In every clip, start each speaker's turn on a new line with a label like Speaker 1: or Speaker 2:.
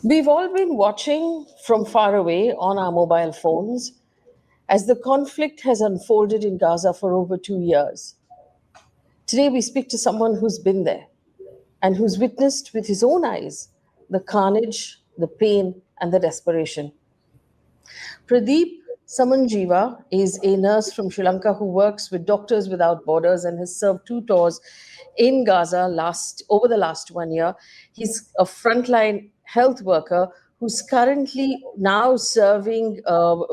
Speaker 1: We've all been watching from far away on our mobile phones as the conflict has unfolded in Gaza for over 2 years. Today, we speak to someone who's been there and who's witnessed with his own eyes the carnage, the pain, and the desperation. Pradeep Samanjeeva is a nurse from Sri Lanka who works with Doctors Without Borders and has served two tours in Gaza over the last 1 year. He's a frontline health worker who's currently now serving,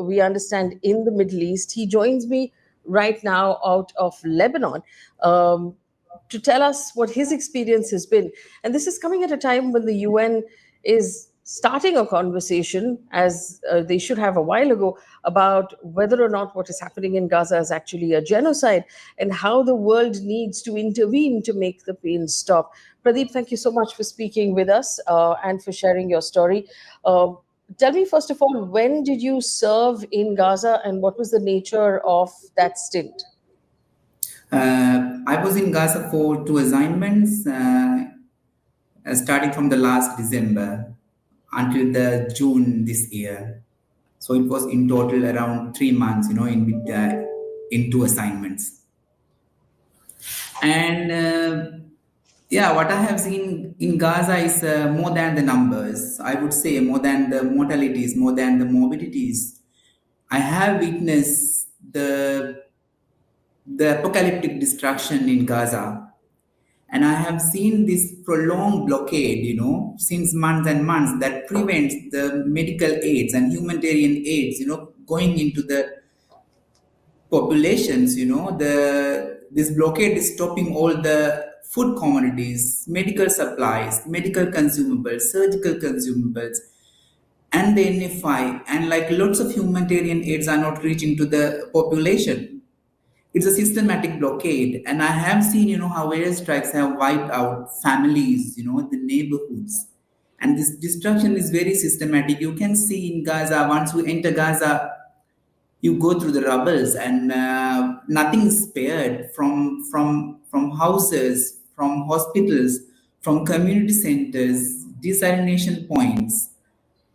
Speaker 1: we understand, in the Middle East. He joins me right now out of Lebanon. To tell us what his experience has been. And this is coming at a time when the UN is starting a conversation, as they should have a while ago, about whether or not what is happening in Gaza is actually a genocide and how the world needs to intervene to make the pain stop. Pradeep, thank you so much for speaking with us and for sharing your story. Tell me, first of all, when did you serve in Gaza and what was the nature of that stint?
Speaker 2: I was in Gaza for two assignments, starting from the last December until the June this year. So it was in total around 3 months, in two assignments. And yeah, what I have seen in Gaza is more than the numbers. I would say more than the mortalities, more than the morbidities. I have witnessed the apocalyptic destruction in Gaza. And I have seen this prolonged blockade, since months and months that prevents the medical aids and humanitarian aids, going into the populations, this blockade is stopping all the food commodities, medical supplies, medical consumables, surgical consumables, and the NFI, and like lots of humanitarian aids are not reaching to the population. It's a systematic blockade, and I have seen, how airstrikes have wiped out families, the neighborhoods, and this destruction is very systematic. You can see in Gaza, once you enter Gaza, you go through the rubbles, and nothing is spared from houses, from hospitals, from community centers, desalination points,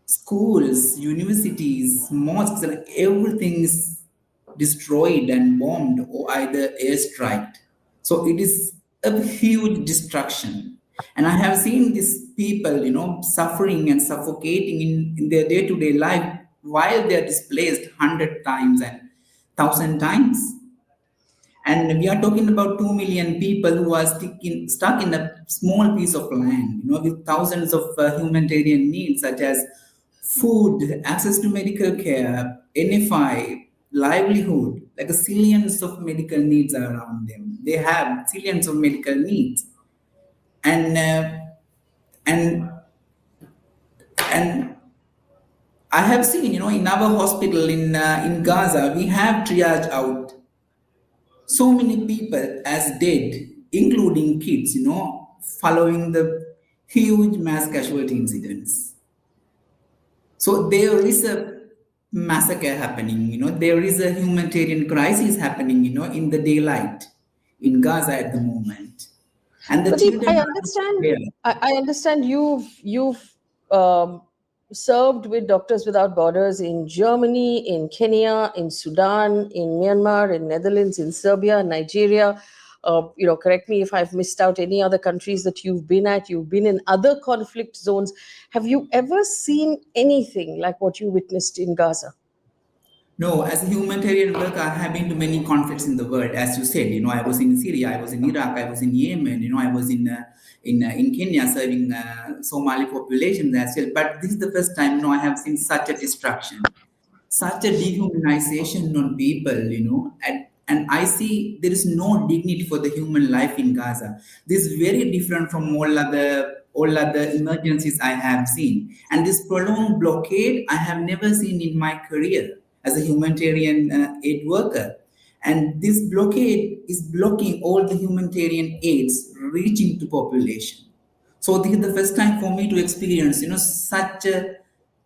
Speaker 2: schools, universities, mosques, and everything is destroyed and bombed or either airstriked. So it is a huge destruction. And I have seen these people, suffering and suffocating in their day-to-day life while they are displaced 100 times and 1,000 times. And we are talking about 2 million people who are stuck in a small piece of land, with thousands of humanitarian needs such as food, access to medical care, NFI, livelihood. Like zillions of medical needs are around them. They have zillions of medical needs, and and and I have seen, in our hospital in Gaza, we have triage out so many people as dead, including kids, following the huge mass casualty incidents. So there is a massacre happening, there is a humanitarian crisis happening, in the daylight in Gaza at the moment. And the
Speaker 1: Pradeep,
Speaker 2: children
Speaker 1: I
Speaker 2: are
Speaker 1: understand.
Speaker 2: there.
Speaker 1: I understand you've served with Doctors Without Borders in Germany, in Kenya, in Sudan, in Myanmar, in Netherlands, in Serbia, Nigeria. Correct me if I've missed out any other countries that you've been at. You've been in other conflict zones. Have you ever seen anything like what you witnessed in Gaza?
Speaker 2: No, as a humanitarian worker, I have been to many conflicts in the world. As you said, I was in Syria, I was in Iraq, I was in Yemen, I was in Kenya serving Somali populations as well. But this is the first time, I have seen such a destruction, such a dehumanization on people, and I see there is no dignity for the human life in Gaza. This is very different from all other emergencies I have seen. And this prolonged blockade I have never seen in my career as a humanitarian aid worker. And this blockade is blocking all the humanitarian aids reaching to population. So this is the first time for me to experience, such a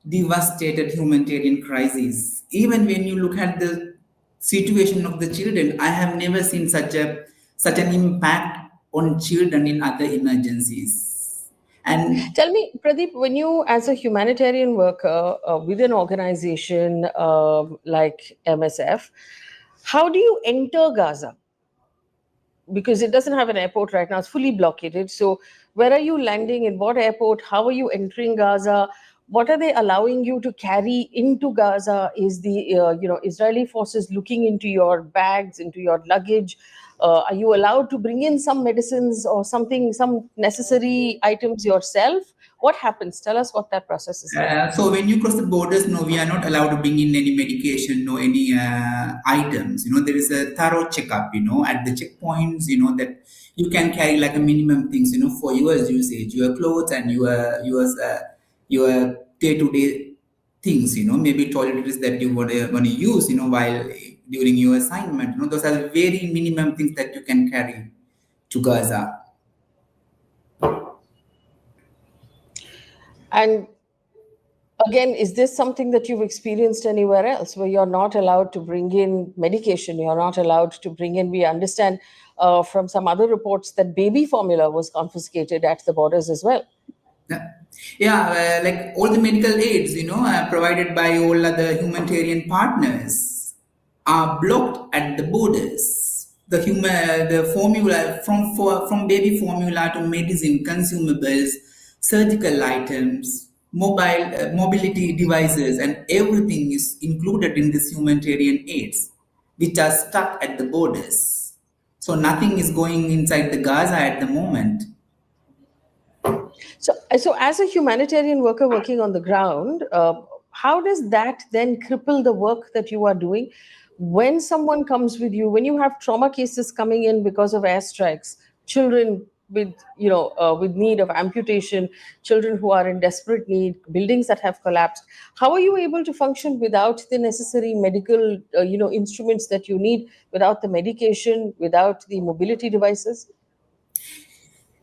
Speaker 2: devastated humanitarian crisis. Even when you look at the situation of the children, I have never seen such an impact on children in other emergencies. And
Speaker 1: Tell me, Pradeep, when you, as a humanitarian worker with an organization like MSF, how do you enter Gaza? Because it doesn't have an airport right now, it's fully blockaded. So, where are you landing? In what airport? How are you entering Gaza? What are they allowing you to carry into Gaza? Is the Israeli forces looking into your bags, into your luggage? Are you allowed to bring in some medicines or something, some necessary items yourself? What happens? Tell us what that process is like.
Speaker 2: so when you cross the borders, no, we are not allowed to bring in any medication, no, any items. There is a thorough checkup, at the checkpoints, that you can carry like a minimum things, for your usage, your clothes and your day-to-day things, maybe toiletries that you want to use, while during your assignment. Those are the very minimum things that you can carry to Gaza.
Speaker 1: And again, is this something that you've experienced anywhere else where you're not allowed to bring in medication? You're not allowed to bring in, we understand from some other reports that baby formula was confiscated at the borders as well.
Speaker 2: Yeah, like all the medical aids, provided by all other humanitarian partners are blocked at the borders. The formula from baby formula to medicine, consumables, surgical items, mobility devices, and everything is included in this humanitarian aids, which are stuck at the borders. So nothing is going inside the Gaza at the moment.
Speaker 1: So as a humanitarian worker working on the ground, how does that then cripple the work that you are doing? When someone comes with you, when you have trauma cases coming in because of airstrikes, children with with need of amputation, children who are in desperate need, buildings that have collapsed, how are you able to function without the necessary medical instruments that you need, without the medication, without the mobility devices?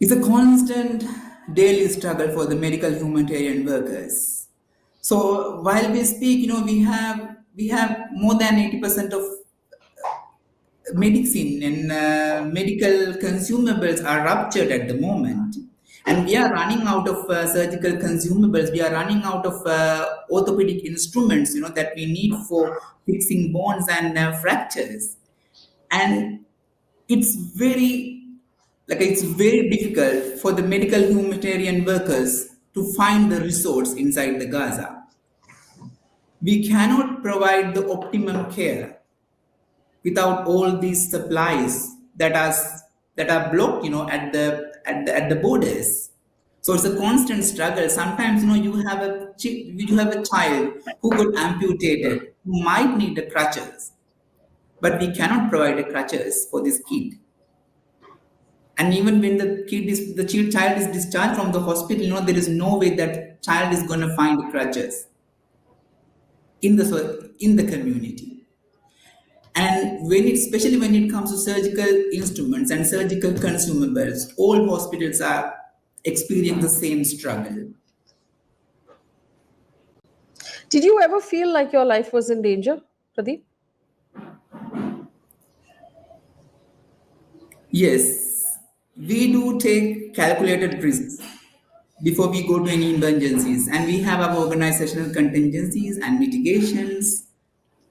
Speaker 2: It's a constant daily struggle for the medical humanitarian workers. So while we speak, we have more than 80% of medicine and medical consumables are ruptured at the moment. And we are running out of surgical consumables. We are running out of orthopedic instruments, that we need for fixing bones and fractures. And it's very difficult for the medical humanitarian workers to find the resource inside the Gaza. We cannot provide the optimum care without all these supplies that are blocked, at the borders. So it's a constant struggle. Sometimes, you have a child who got amputated, who might need the crutches, but we cannot provide the crutches for this kid. And even when the child is discharged from the hospital, there is no way that child is going to find crutches in the community. And especially when it comes to surgical instruments and surgical consumables, all hospitals are experiencing the same struggle.
Speaker 1: Did you ever feel like your life was in danger, Pradeep?
Speaker 2: Yes, we do take calculated risks before we go to any emergencies, and we have our organizational contingencies and mitigations.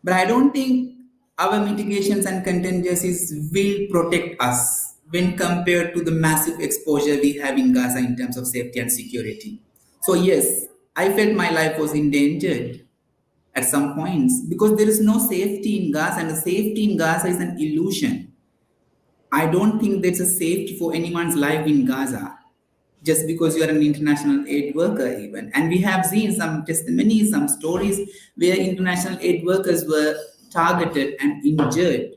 Speaker 2: But I don't think our mitigations and contingencies will protect us when compared to the massive exposure we have in Gaza in terms of safety and security. So, yes, I felt my life was endangered at some points because there is no safety in Gaza, and the safety in Gaza is an illusion. I don't think there's a safety for anyone's life in Gaza just because you are an international aid worker, even. And we have seen some testimonies, some stories where international aid workers were targeted and injured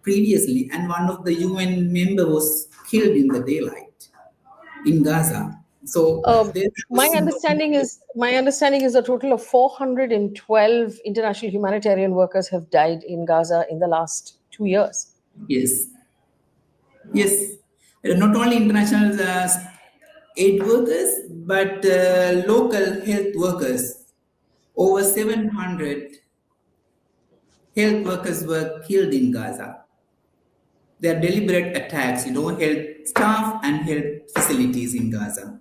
Speaker 2: previously, and one of the UN member was killed in the daylight in Gaza. So there's
Speaker 1: my understanding is a total of 412 international humanitarian workers have died in Gaza in the last 2 years.
Speaker 2: yes, yes, not only international aid workers, but local health workers. Over 700 health workers were killed in Gaza. They are deliberate attacks, health staff and health facilities in Gaza.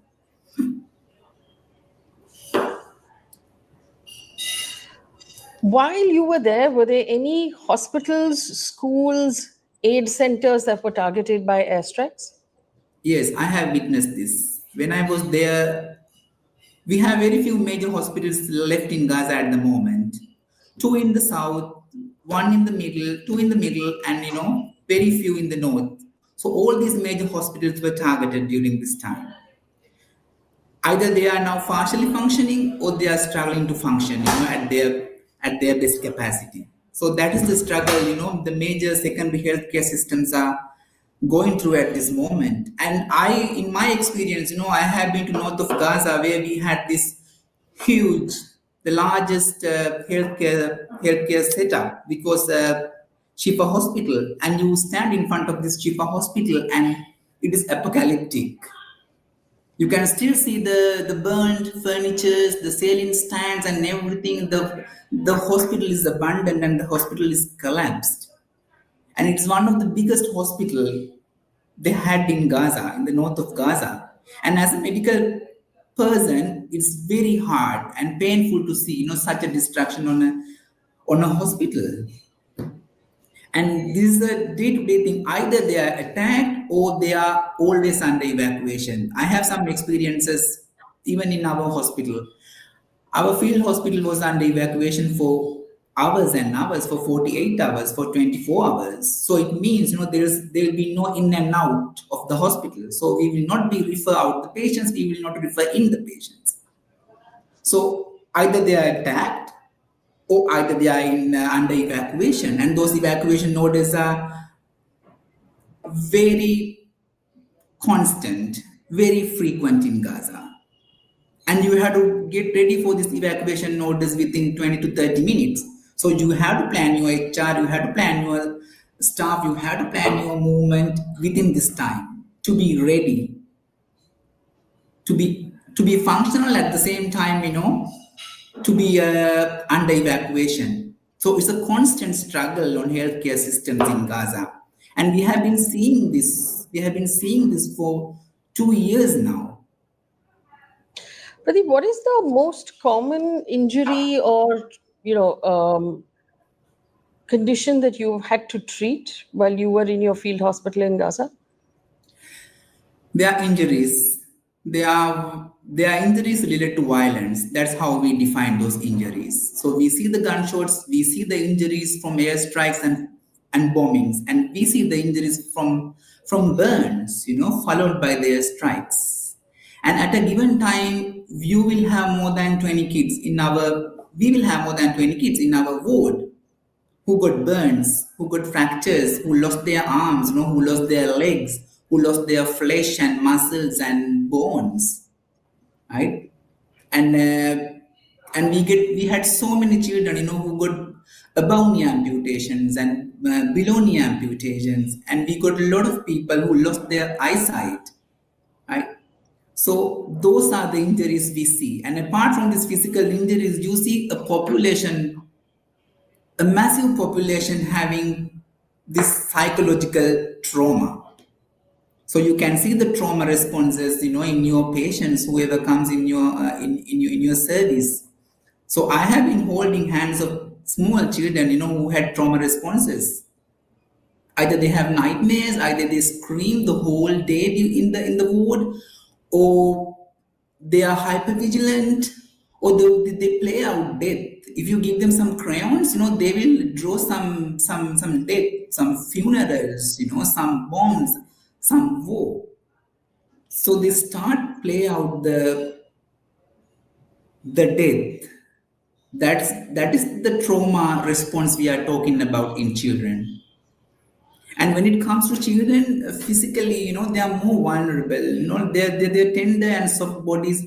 Speaker 1: While you were there any hospitals, schools, aid centers that were targeted by airstrikes?
Speaker 2: Yes, I have witnessed this. When I was there, we have very few major hospitals left in Gaza at the moment. Two in the south, one in the middle, two in the middle, and very few in the north. So all these major hospitals were targeted during this time. Either they are now partially functioning or they are struggling to function, at their best capacity. So that is the struggle, the major secondary healthcare systems are going through at this moment. And in my experience, I have been to north of Gaza where we had this huge, the largest healthcare setup, because Shifa Hospital, and you stand in front of this Shifa Hospital and it is apocalyptic. You can still see the burned furnitures, the saline stands, and everything. The hospital is abandoned and the hospital is collapsed. And it's one of the biggest hospital they had in Gaza, in the north of Gaza. And as a medical person, it's very hard and painful to see, such a destruction on a hospital. And this is a day-to-day thing. Either they are attacked or they are always under evacuation. I have some experiences even in our hospital. Our field hospital was under evacuation for hours and hours, for 48 hours, for 24 hours. So it means, there will be no in and out of the hospital. So we will not be refer out the patients, we will not refer in the patients. So either they are attacked or either they are under evacuation, and those evacuation orders are very constant, very frequent in Gaza. And you have to get ready for this evacuation orders within 20 to 30 minutes. So you have to plan your HR, you have to plan your staff, you have to plan your movement within this time to be ready, to be functional at the same time, to be under evacuation. So it's a constant struggle on healthcare systems in Gaza. And we have been seeing this. We have been seeing this for 2 years now.
Speaker 1: Pradeep, what is the most common injury or condition that you had to treat while you were in your field hospital in Gaza?
Speaker 2: There are injuries. There are injuries related to violence. That's how we define those injuries. So we see the gunshots, we see the injuries from airstrikes and bombings, and we see the injuries from burns, followed by the airstrikes. And at a given time, we will have more than 20 kids in our ward who got burns, who got fractures, who lost their arms, who lost their legs, who lost their flesh and muscles and bones, right? And we had so many children, who got above knee amputations and below knee amputations, and we got a lot of people who lost their eyesight, right? So those are the injuries we see. And apart from these physical injuries, you see a massive population having this psychological trauma. So you can see the trauma responses, in your patients, whoever comes in your service. So I have been holding hands of small children, who had trauma responses. Either they have nightmares, either they scream the whole day in the ward, or they are hypervigilant, or they play out death. If you give them some crayons, they will draw some death, some funerals, some bombs, some war. So they start play out the death. That is the trauma response we are talking about in children. And when it comes to children, physically, they are more vulnerable. Their tender and soft bodies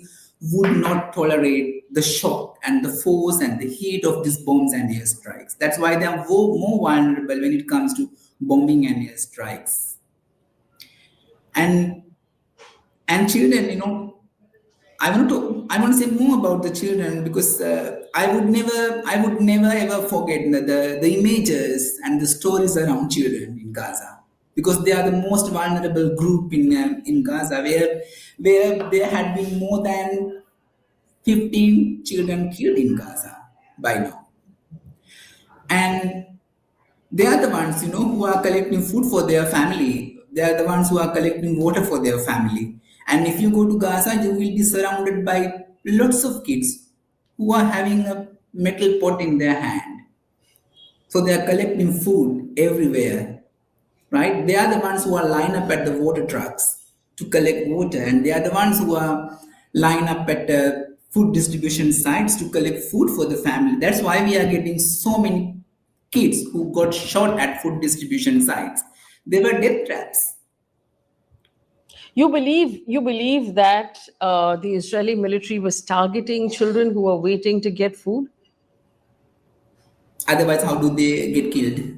Speaker 2: would not tolerate the shock and the force and the heat of these bombs and airstrikes. That's why they are more vulnerable when it comes to bombing and airstrikes. And children, I want to say more about the children, because I would never ever forget the images and the stories around children in Gaza, because they are the most vulnerable group in Gaza, where there had been more than 15 children killed in Gaza by now. And they are the ones, who are collecting food for their family. They are the ones who are collecting water for their family. And if you go to Gaza, you will be surrounded by lots of kids who are having a metal pot in their hand. So they are collecting food everywhere, right? They are the ones who are lined up at the water trucks to collect water, and they are the ones who are lined up at the food distribution sites to collect food for the family. That's why we are getting so many kids who got shot at food distribution sites. They were death traps.
Speaker 1: You believe that the Israeli military was targeting children who were waiting to get food?
Speaker 2: Otherwise, how do they get killed?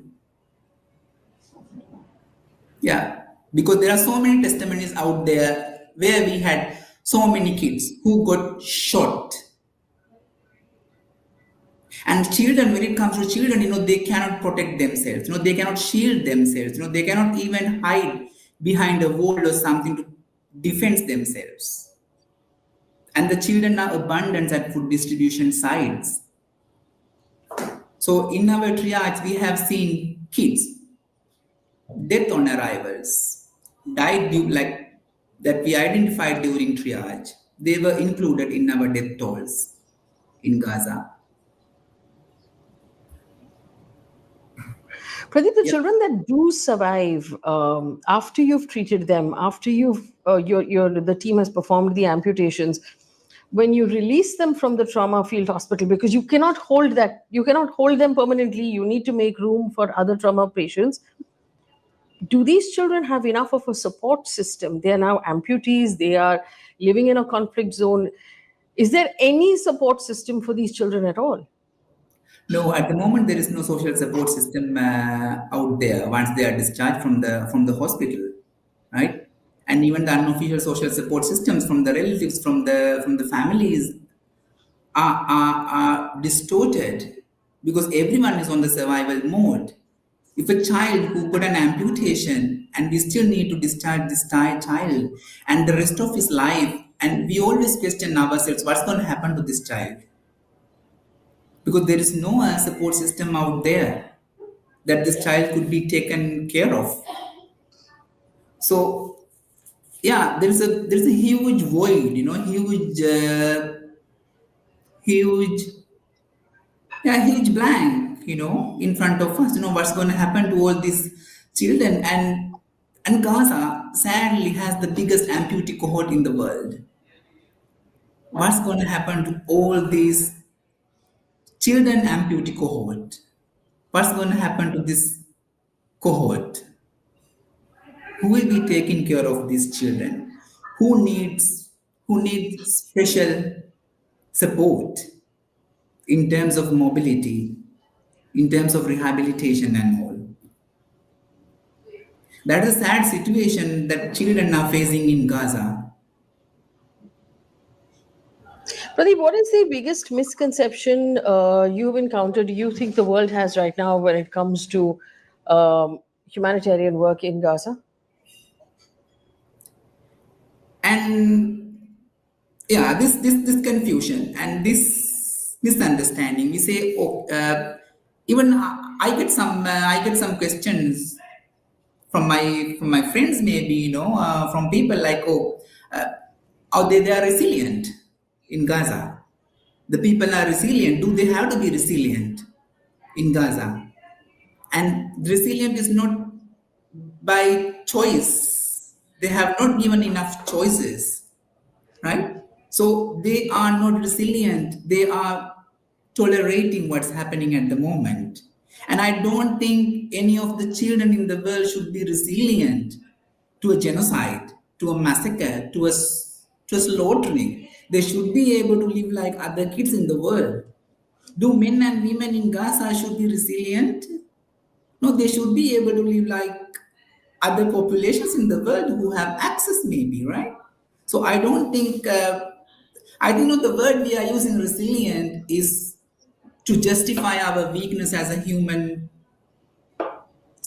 Speaker 2: Yeah, because there are so many testimonies out there where we had so many kids who got shot. And children, when it comes to children, they cannot protect themselves. They cannot shield themselves. They cannot even hide behind a wall or something to defend themselves. And the children are abundant at food distribution sites. So in our triage, we have seen kids death on arrivals, died due like that we identified during triage. They were included in our death tolls in Gaza.
Speaker 1: Pradeep, the
Speaker 2: Yep.
Speaker 1: children that do survive, after you've treated them, after the team has performed the amputations, when you release them from the trauma field hospital, because you cannot hold them permanently. You need to make room for other trauma patients. Do these children have enough of a support system? They are now amputees. They are living in a conflict zone. Is there any support system for these children at all?
Speaker 2: No, at the moment there is no social support system out there once they are discharged from the hospital, right? And even the unofficial social support systems from the relatives, from the families are distorted because everyone is on the survival mode. If a child who got an amputation and we still need to discharge this child and the rest of his life, and we always question ourselves, what's going to happen to this child? Because there is no support system out there that this child could be taken care of. So yeah, there's a huge void, huge huge blank, in front of us. What's going to happen to all these children? And Gaza sadly has the biggest amputee cohort in the world. What's going to happen to all these children amputee cohort? What's going to happen to this cohort? Who will be taking care of these children? Who needs special support in terms of mobility, in terms of rehabilitation and all? That is a sad situation that children are facing in Gaza.
Speaker 1: Pradeep, what is the biggest misconception you've encountered, you think the world has right now when it comes to humanitarian work in Gaza?
Speaker 2: And yeah, this confusion and this misunderstanding. We say, oh, even I get some questions from my friends, maybe, from people like, oh, they are resilient in Gaza. The people are resilient. Do they have to be resilient in Gaza? And resilient is not by choice. They have not given enough choices, right? So they are not resilient. They are tolerating what's happening at the moment. And I don't think any of the children in the world should be resilient to a genocide, to a massacre, to a slaughtering. They should be able to live like other kids in the world. Do men and women in Gaza should be resilient? No, they should be able to live like other populations in the world who have access, maybe, right? So I don't think, I think the word we are using, resilient, is to justify our weakness as a human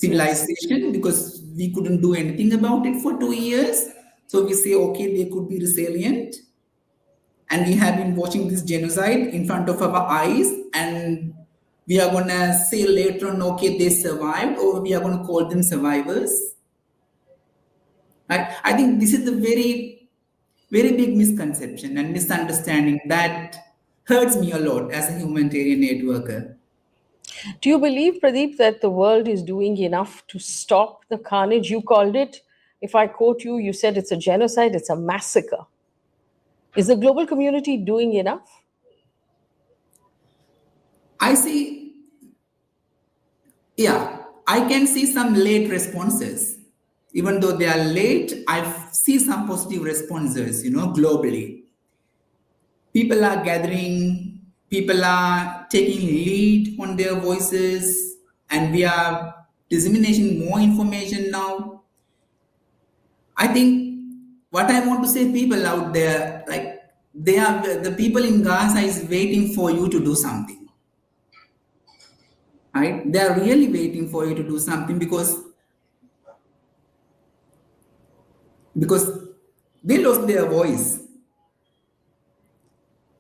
Speaker 1: Yes.
Speaker 2: civilization because we couldn't do anything about it for 2 years. So we say, okay, they could be resilient. And we have been watching this genocide in front of our eyes, and We are going to say later on, okay, they survived, or we are going to call them survivors. Right? I think this is the very, very big misconception and misunderstanding that hurts me a lot as a humanitarian aid worker.
Speaker 1: Do you believe, Pradeep, that the world is doing enough to stop the carnage? You called it, if I quote you, you said it's a genocide, it's a massacre. Is the global community doing enough?
Speaker 2: I see, yeah, I can see some late responses. Even though they are late, I see some positive responses, globally. People are gathering, people are taking lead on their voices, and we are disseminating more information now. I think what I want to say, people out there, like they are the people in Gaza is waiting for you to do something. Right? They are really waiting for you to do something because they lost their voice.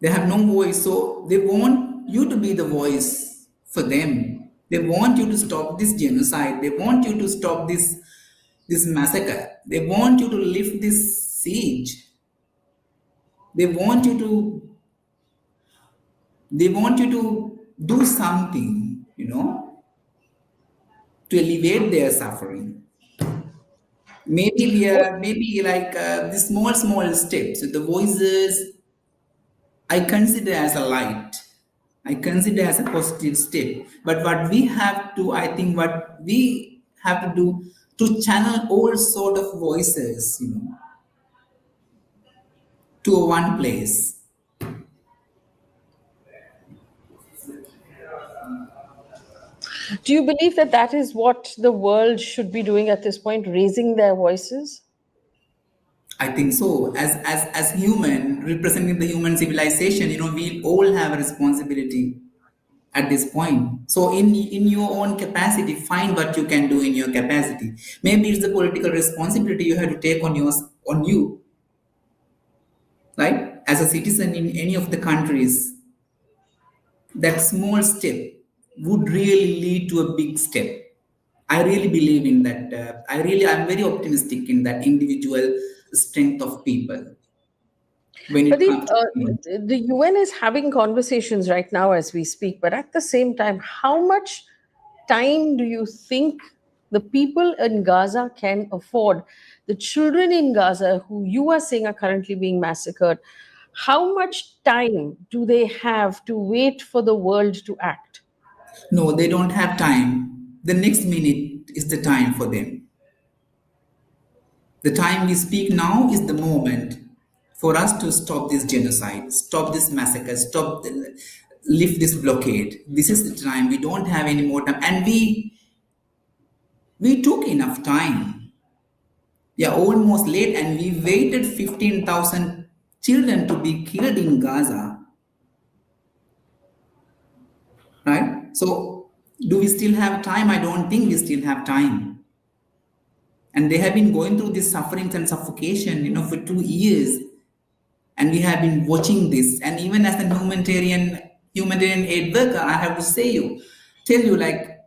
Speaker 2: They have no voice, so they want you to be the voice for them. They want you to stop this genocide. They want you to stop this massacre. They want you to lift this siege. They want you to do something, to alleviate their suffering. Maybe we are maybe like the small steps, the voices I consider as a light. I consider as a positive step. But what we have to, I think, what we have to do to channel all sort of voices, to one place.
Speaker 1: Do you believe that that is what the world should be doing at this point, raising their voices?
Speaker 2: I think so. As human, representing the human civilization, we all have a responsibility at this point. So in your own capacity, find what you can do in your capacity. Maybe it's the political responsibility you have to take on you, right? As a citizen in any of the countries, that small step would really lead to a big step. I really believe in that. I'm very optimistic in that individual strength of people when it
Speaker 1: Pradeep,
Speaker 2: comes to change.
Speaker 1: the UN is having conversations right now as we speak, but at the same time, how much time do you think the people in Gaza can afford? The children in Gaza, who you are saying are currently being massacred, how much time do they have to wait for the world to act?
Speaker 2: No, they don't have time. The next minute is the time for them. The time we speak now is the moment for us to stop this genocide, stop this massacre, lift this blockade. This is the time. We don't have any more time, and we took enough time. We are almost late, and we waited 15,000 children to be killed in Gaza. Right? So, do we still have time? I don't think we still have time. And they have been going through this sufferings and suffocation, for 2 years. And we have been watching this. And even as a humanitarian aid worker, I have to tell you, like,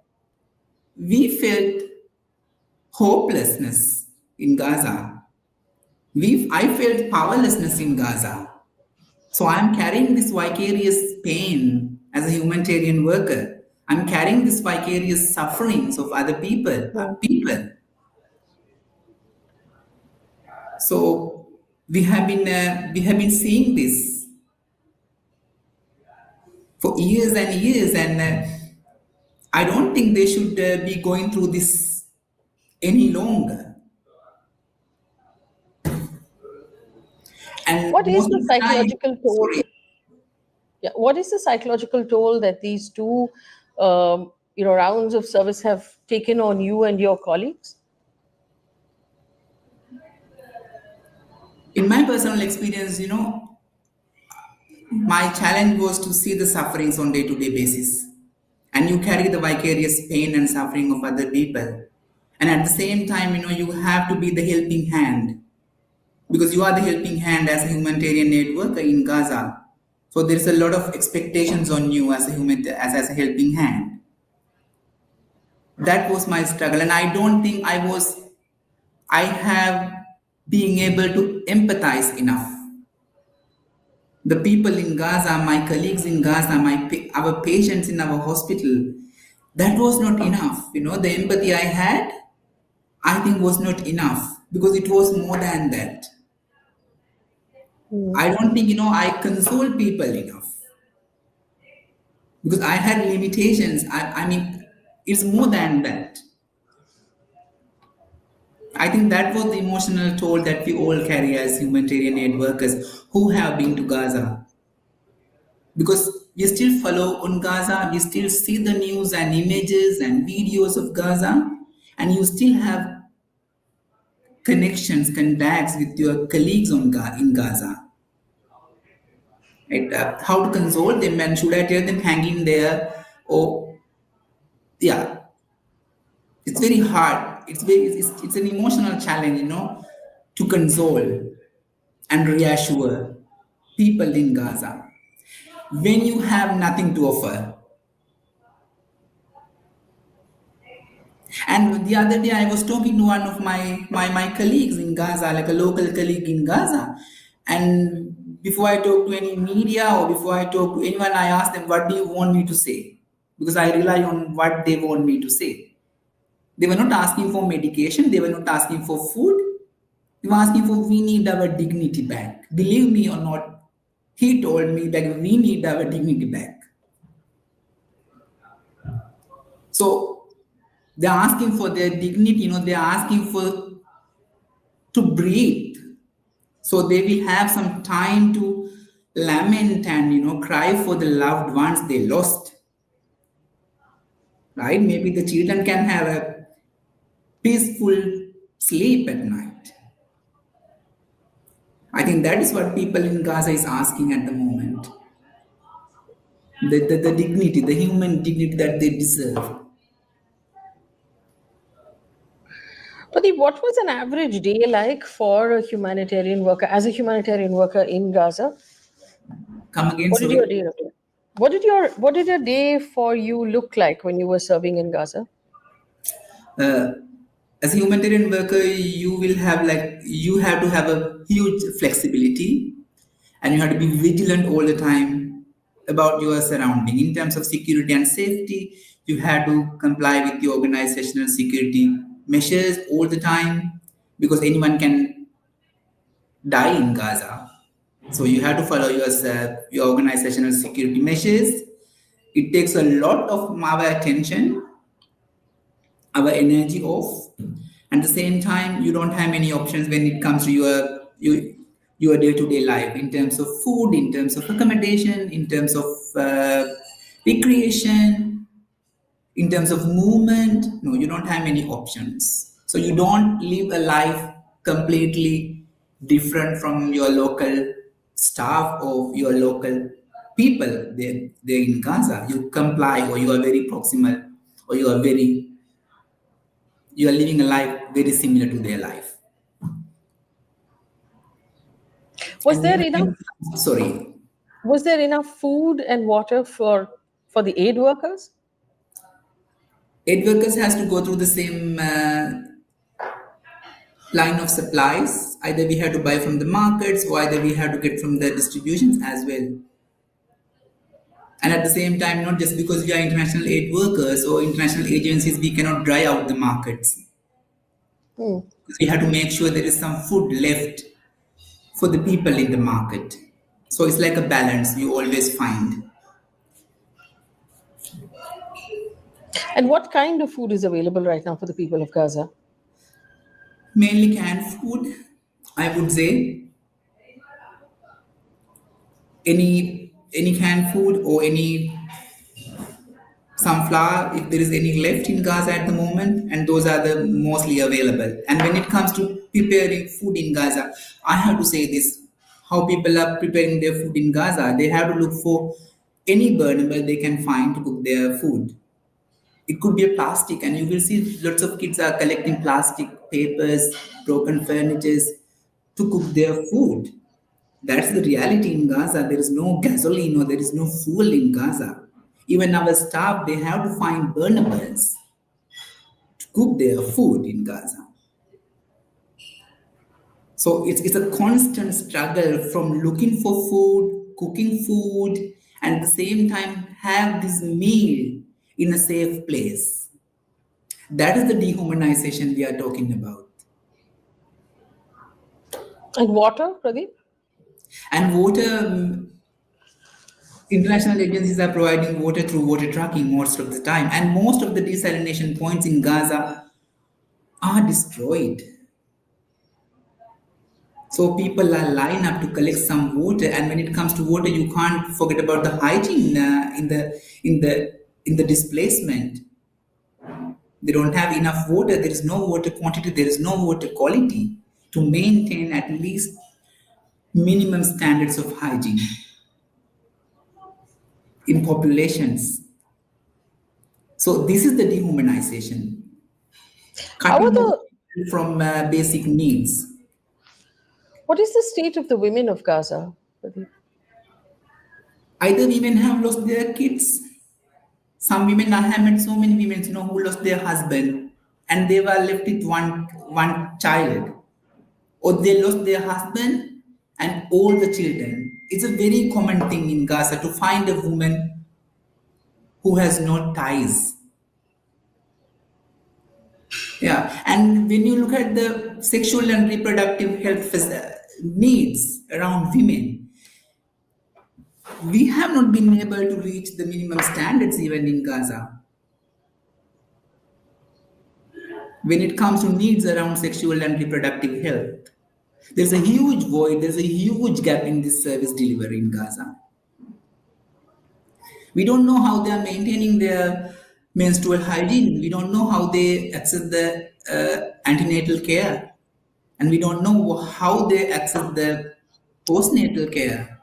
Speaker 2: we felt hopelessness in Gaza. I felt powerlessness in Gaza. So I'm carrying this vicarious pain as a humanitarian worker. I'm carrying this vicarious sufferings of other people. So we have been seeing this for years and years, and I don't think they should be going through this any longer. And
Speaker 1: What is
Speaker 2: most
Speaker 1: the
Speaker 2: of the time,
Speaker 1: psychological toll?
Speaker 2: sorry,
Speaker 1: Yeah, what is the psychological toll that these two, rounds of service have taken on you and your colleagues?
Speaker 2: in my personal experience, my challenge was to see the sufferings on day-to-day basis, and you carry the vicarious pain and suffering of other people, and at the same time, you have to be the helping hand because you are the helping hand as a humanitarian aid worker in Gaza. So there's a lot of expectations on you as a human, as a helping hand. That was my struggle, and I don't think I have being able to empathize enough. The people in Gaza, my colleagues in Gaza, our patients in our hospital, that was not enough. The empathy I had, I think, was not enough because it was more than that. I don't think, I console people enough because I had limitations. I mean, it's more than that. I think that was the emotional toll that we all carry as humanitarian aid workers who have been to Gaza. Because we still follow on Gaza, we still see the news and images and videos of Gaza, and you still have connections, contacts with your colleagues in Gaza. Right? How to console them, and should I tell them hanging there? Or, yeah, it's very hard. It's an emotional challenge, to console and reassure people in Gaza when you have nothing to offer. And the other day, I was talking to one of my colleagues in Gaza, like a local colleague in Gaza. And before I talk to any media or before I talk to anyone, I ask them, what do you want me to say? Because I rely on what they want me to say. They were not asking for medication, they were not asking for food. They were asking for, we need our dignity back. Believe me or not, he told me that we need our dignity back. So they're asking for their dignity, they're asking for to breathe. So they will have some time to lament and cry for the loved ones they lost. Right? Maybe the children can have a peaceful sleep at night. I think that is what people in Gaza is asking at the moment. The dignity, the human dignity that they deserve.
Speaker 1: Pradeep, what was an average day like for a humanitarian worker, as a humanitarian worker in Gaza?
Speaker 2: Come again,
Speaker 1: What did
Speaker 2: sorry.
Speaker 1: your day look like? What did a day for you look like when you were serving in Gaza?
Speaker 2: As a humanitarian worker, you have to have a huge flexibility, and you have to be vigilant all the time about your surrounding in terms of security and safety. You have to comply with the organizational security measures all the time because anyone can die in Gaza. So you have to follow your organizational security measures. It takes a lot of our attention, our energy off. At the same time, you don't have many options when it comes to your day-to-day life in terms of food, in terms of accommodation, in terms of recreation, in terms of movement. No, you don't have many options. So you don't live a life completely different from your local staff or your local people there in Gaza. You comply, or you are very proximal, or you are living a life very similar to their life.
Speaker 1: Was there enough?
Speaker 2: Sorry.
Speaker 1: Was there enough food and water for the aid workers?
Speaker 2: Aid workers has to go through the same line of supplies. Either we have to buy from the markets, or either we have to get from the distributions as well. And at the same time, not just because we are international aid workers or international agencies, we cannot dry out the markets. We have to make sure there is some food left for the people in the market. So it's like a balance you always find.
Speaker 1: And what kind of food is available right now for the people of Gaza?
Speaker 2: Mainly canned food, I would say. Any canned food or any sunflower, if there is any left in Gaza at the moment, and those are the mostly available. And when it comes to preparing food in Gaza, I have to say this: how people are preparing their food in Gaza, they have to look for any burnable they can find to cook their food. It could be a plastic, and you will see lots of kids are collecting plastic papers, broken furnitures to cook their food. That's the reality in Gaza. There is no gasoline or there is no fuel in Gaza. Even our staff, they have to find burnables to cook their food in Gaza. So it's a constant struggle from looking for food, cooking food, and at the same time have this meal in a safe place. That is the dehumanization we are talking about.
Speaker 1: And water, Pradeep?
Speaker 2: And water, international agencies are providing water through water trucking most of the time. And most of the desalination points in Gaza are destroyed. So people are lined up to collect some water, and when it comes to water, you can't forget about the hygiene in the displacement. They don't have enough water. There is no water quantity. There is no water quality to maintain at least minimum standards of hygiene in populations. So this is the dehumanization,
Speaker 1: How are
Speaker 2: cutting off
Speaker 1: the,
Speaker 2: from basic needs.
Speaker 1: what is the state of the women of Gaza, Pradeep?
Speaker 2: Either women have lost their kids. Some women, I have met so many women, who lost their husband and they were left with one child, or they lost their husband and all the children. It's a very common thing in Gaza to find a woman who has no ties. Yeah, and when you look at the sexual and reproductive health needs around women, we have not been able to reach the minimum standards even in Gaza. When it comes to needs around sexual and reproductive health, there's a huge void, there's a huge gap in this service delivery in Gaza. We don't know how they are maintaining their menstrual hygiene. We don't know how they access the antenatal care. And we don't know how they access the postnatal care.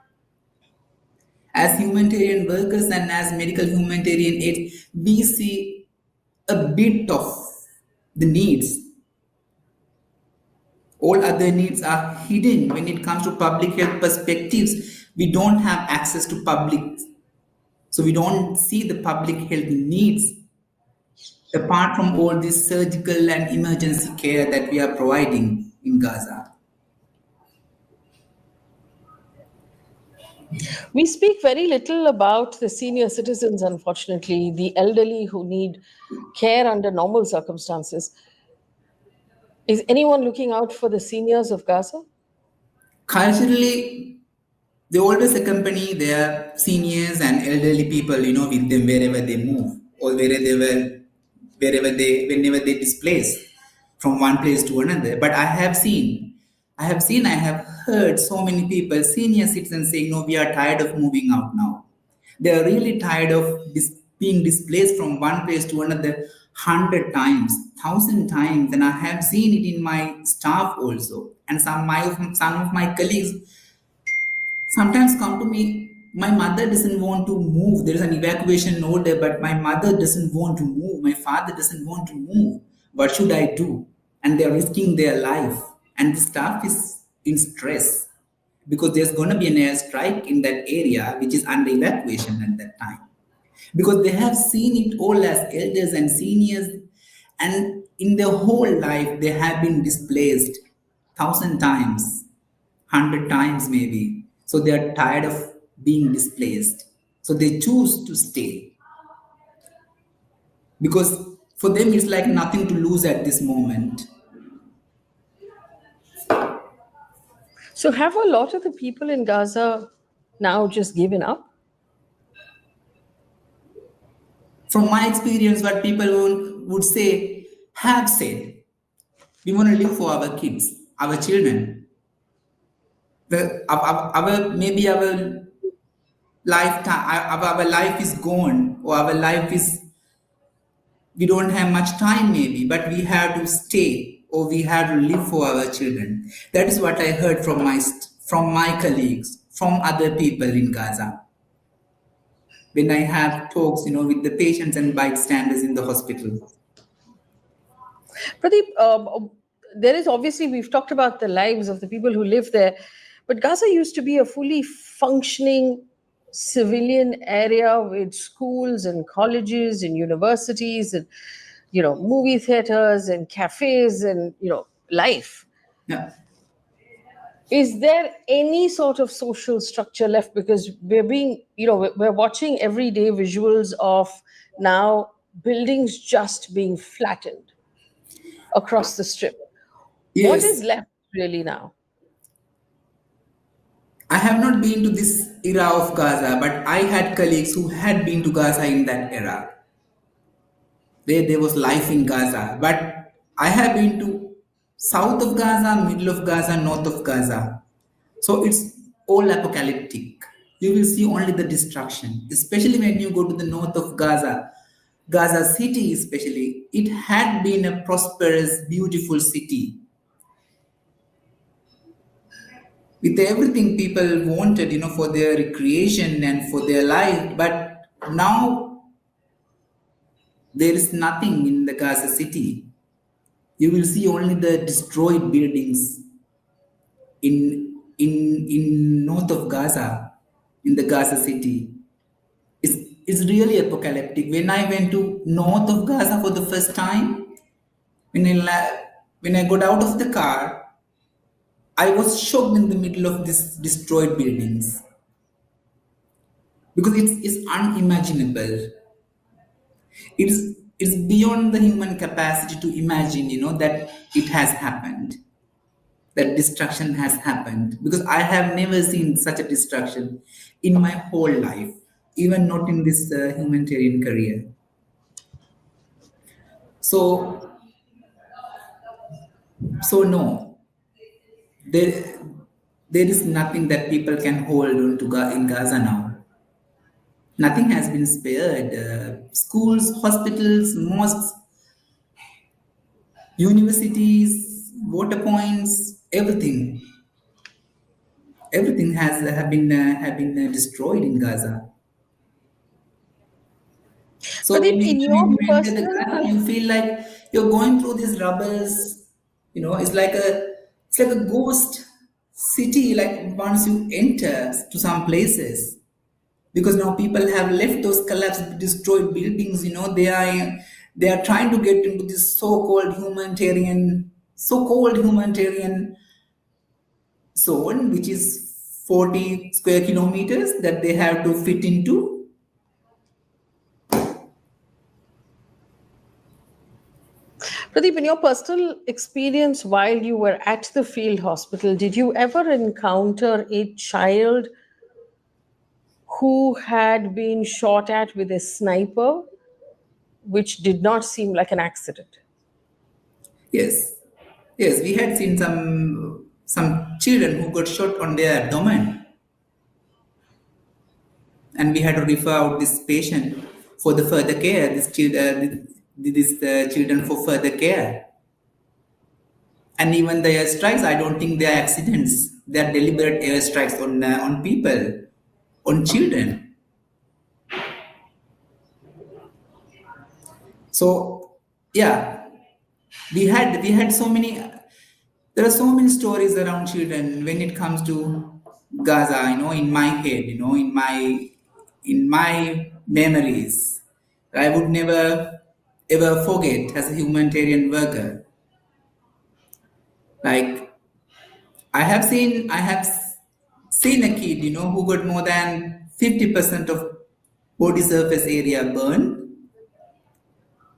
Speaker 2: As humanitarian workers and as medical humanitarian aid, we see a bit of the needs. All other needs are hidden. When it comes to public health perspectives, we don't have access to public. So we don't see the public health needs apart from all this surgical and emergency care that we are providing in Gaza.
Speaker 1: We speak very little about the senior citizens, unfortunately, the elderly who need care under normal circumstances. Is anyone looking out for the seniors of Gaza?
Speaker 2: Culturally, they always accompany their seniors and elderly people, with them wherever they move or whenever they displace from one place to another. But I have heard so many people, senior citizens saying, no, we are tired of moving out now. They are really tired of being displaced from one place to another 100 times, 1,000 times. And I have seen it in my staff also. And some of my colleagues sometimes come to me, my mother doesn't want to move. There is an evacuation order, but my mother doesn't want to move. My father doesn't want to move. What should I do? And they're risking their life. And the staff is in stress because there's going to be an airstrike in that area, which is under evacuation at that time. Because they have seen it all as elders and seniors, and in their whole life, they have been displaced 1,000 times, 100 times maybe. So they are tired of being displaced. So they choose to stay. Because for them, it's like nothing to lose at this moment.
Speaker 1: So, have a lot of the people in Gaza now just given up?
Speaker 2: From my experience, what people would say, have said, we want to live for our kids, our children. Maybe our lifetime, our life is gone, or our life is, we don't have much time maybe, but we have to stay, or we have to live for our children. That is what I heard from my colleagues, from other people in Gaza. When I have talks, with the patients and bystanders in the hospital.
Speaker 1: Pradeep, there is obviously, we've talked about the lives of the people who live there, But Gaza used to be a fully functioning civilian area with schools and colleges and universities and, movie theaters and cafes and, life.
Speaker 2: Yeah.
Speaker 1: Is there any sort of social structure left? Because we're watching everyday visuals of now buildings just being flattened across the strip. What is
Speaker 2: Yes,
Speaker 1: left really now?
Speaker 2: I have not been to this era of Gaza, but I had colleagues who had been to Gaza in that era. There was life in Gaza. But I have been to south of Gaza, middle of Gaza, north of Gaza. So it's all apocalyptic. You will see only the destruction, especially when you go to the north of Gaza. Gaza city, especially, it had been a prosperous, beautiful city with everything people wanted, for their recreation and for their life. But now there is nothing in the Gaza city. You will see only the destroyed buildings in north of Gaza, in the Gaza city. It's really apocalyptic. When I went to north of Gaza for the first time, when I got out of the car, I was shocked in the middle of these destroyed buildings because it's unimaginable. It's beyond the human capacity to imagine, that it has happened, that destruction has happened. Because I have never seen such a destruction in my whole life, even not in this humanitarian career. So, so no, there, there is nothing that people can hold on to in Gaza now. Nothing has been spared. Schools, hospitals, mosques, universities, water points, everything has have been destroyed in Gaza. So
Speaker 1: Pradeep, in
Speaker 2: when
Speaker 1: your
Speaker 2: you enter the
Speaker 1: personal
Speaker 2: Gaza, you feel like you're going through these rubbles. It's like a ghost city. Like once you enter to some places, because now people have left those collapsed, destroyed buildings. They are trying to get into this so-called humanitarian zone, which is 40 square kilometers that they have to fit into.
Speaker 1: Pradeep, in your personal experience while you were at the field hospital, did you ever encounter a child who had been shot at with a sniper, which did not seem like an accident?
Speaker 2: Yes, yes, we had seen some children who got shot on their abdomen, and we had to refer out this patient for the further care. This children for further care, and even the airstrikes. I don't think they are accidents. They are deliberate airstrikes on people, on children. So yeah, we had so many. There are so many stories around children when it comes to Gaza. In my head, in my memories, I would never ever forget as a humanitarian worker. Like I have seen a kid, who got more than 50% of body surface area burned,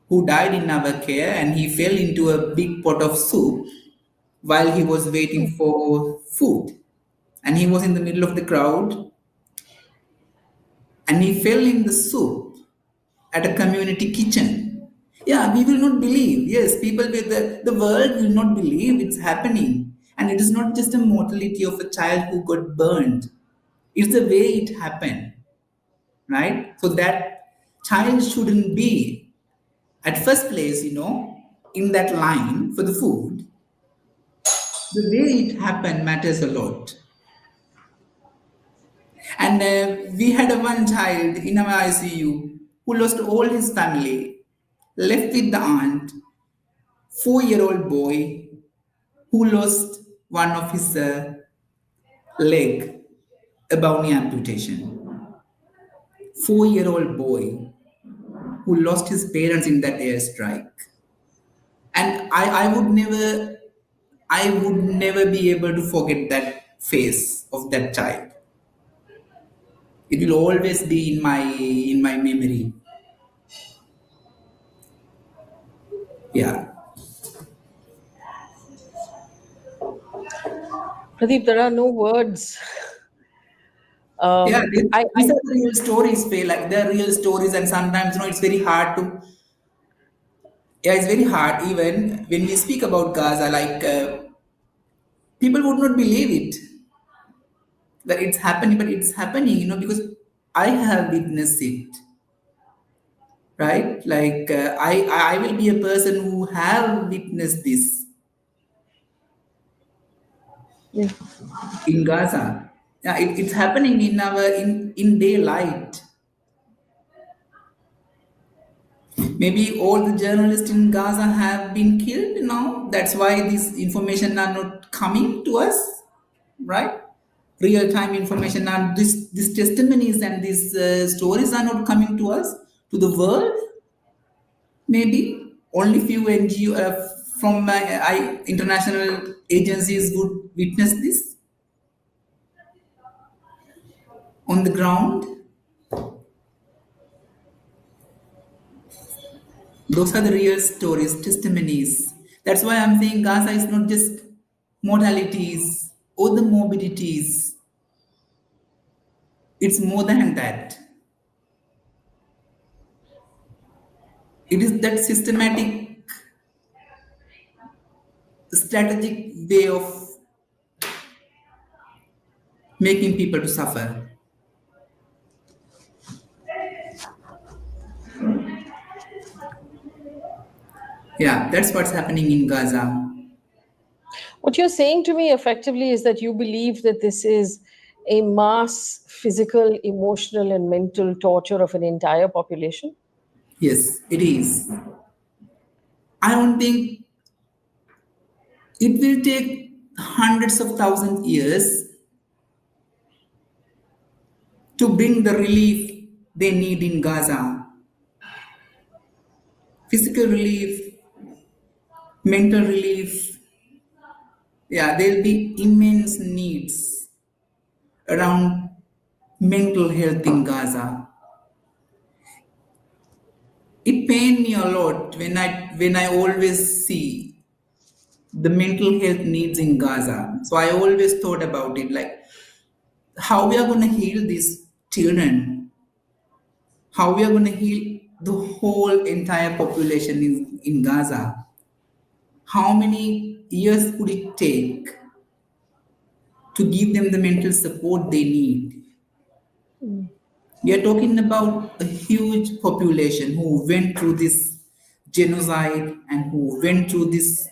Speaker 2: who died in our care, and he fell into a big pot of soup while he was waiting for food. And he was in the middle of the crowd, and he fell in the soup at a community kitchen. Yeah, we will not believe. Yes, people with the world will not believe it's happening. And it is not just a mortality of a child who got burned. It's the way it happened, right? So that child shouldn't be at first place, in that line for the food. The way it happened matters a lot. And we had a one child in our ICU who lost all his family, left with the aunt, 4-year-old boy who lost one of his leg, a bony amputation. 4-year-old boy who lost his parents in that airstrike. And I would never be able to forget that face of that child. It will always be in my memory. Yeah.
Speaker 1: Pradeep, there are no words.
Speaker 2: Yeah,
Speaker 1: I
Speaker 2: these are the real stories, Faye. Like they're real stories, and sometimes it's very hard to. Yeah, it's very hard even when we speak about Gaza. Like people would not believe it that it's happening, but it's happening. Because I have witnessed it, right? Like I will be a person who have witnessed this
Speaker 1: yeah.
Speaker 2: in Gaza. Yeah, it's happening in daylight. Maybe all the journalists in Gaza have been killed now. That's why this information are not coming to us, right? Real time information and these testimonies and these stories are not coming to us, to the world. Maybe only few NGO from international agencies would witness this on the ground. Those are the real stories, testimonies. That's why I'm saying Gaza is not just mortalities or the morbidities. It's more than that. It is that systematic, strategic way of making people to suffer. Yeah, that's what's happening in Gaza.
Speaker 1: What you're saying to me effectively is that you believe that this is a mass physical, emotional, and mental torture of an entire population.
Speaker 2: Yes, it is. I don't think it will take hundreds of thousands years to bring the relief they need in Gaza. Physical relief, mental relief. Yeah, there'll be immense needs around mental health in Gaza. It pained me a lot when I always see the mental health needs in Gaza. So I always thought about it like how we are going to heal these children, how we are going to heal the whole entire population in Gaza. How many years could it take to give them the mental support they need? We are talking about a huge population who went through this genocide and who went through this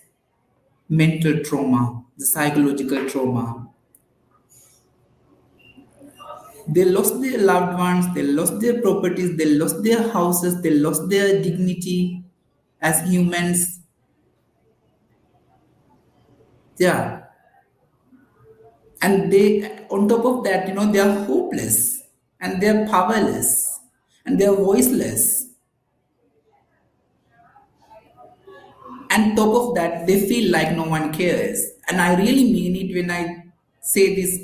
Speaker 2: mental trauma, the psychological trauma. They lost their loved ones, they lost their properties, they lost their houses, they lost their dignity as humans. Yeah. And they, on top of that, they are hopeless and they are powerless and they are voiceless. And top of that, they feel like no one cares. And I really mean it when I say this.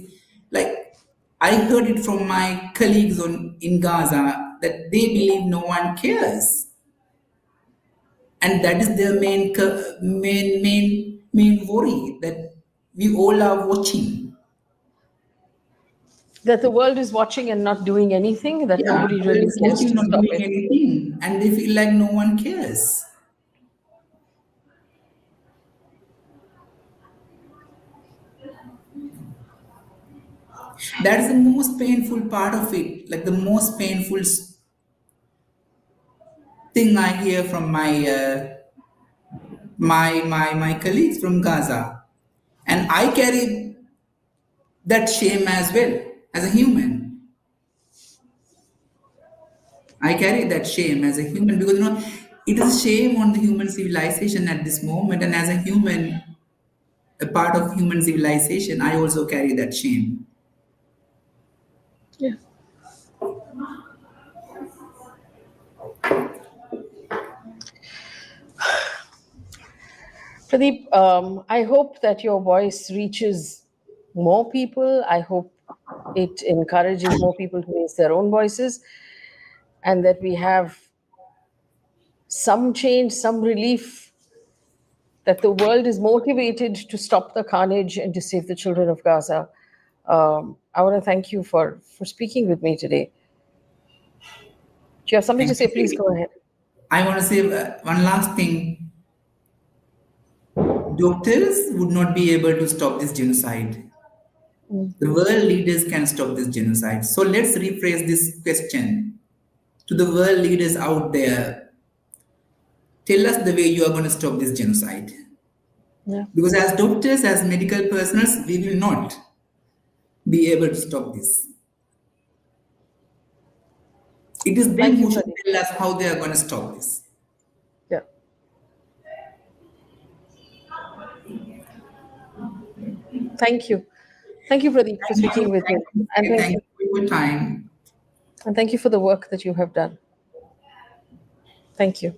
Speaker 2: Like, I heard it from my colleagues in Gaza that they believe no one cares. And that is their main worry, that we all are watching.
Speaker 1: That the world is watching and not doing anything, that
Speaker 2: Yeah,
Speaker 1: nobody
Speaker 2: they're
Speaker 1: really cares
Speaker 2: watching,
Speaker 1: to
Speaker 2: not
Speaker 1: stop
Speaker 2: doing
Speaker 1: it.
Speaker 2: anything, and they feel like no one cares. That's the most painful part of it. Like the most painful thing I hear from my colleagues from Gaza, and I carry that shame as well as a human. I carry that shame as a human because it is a shame on the human civilization at this moment, and as a human, a part of human civilization, I also carry that shame.
Speaker 1: Pradeep, I hope that your voice reaches more people. I hope it encourages more people to raise their own voices, and that we have some change, some relief, that the world is motivated to stop the carnage and to save the children of Gaza. I want to thank you for speaking with me today. Do you have something to
Speaker 2: Thank
Speaker 1: say? Please
Speaker 2: you.
Speaker 1: go ahead.
Speaker 2: I want to say one last thing. Doctors would not be able to stop this genocide. The world leaders can stop this genocide. So let's rephrase this question to the world leaders out there. Tell us the way you are going to stop this genocide.
Speaker 1: Yeah.
Speaker 2: Because as doctors, as medical personnel, we will not be able to stop this. It is them
Speaker 1: Thank you,
Speaker 2: who should
Speaker 1: Pradeep.
Speaker 2: tell us how they are going to stop this.
Speaker 1: Yeah. Thank you. Thank you, Pradeep, for
Speaker 2: Thank you.
Speaker 1: speaking with me.
Speaker 2: Thank you.
Speaker 1: And thank
Speaker 2: Thank
Speaker 1: you.
Speaker 2: you for your time.
Speaker 1: And thank you for the work that you have done. Thank you.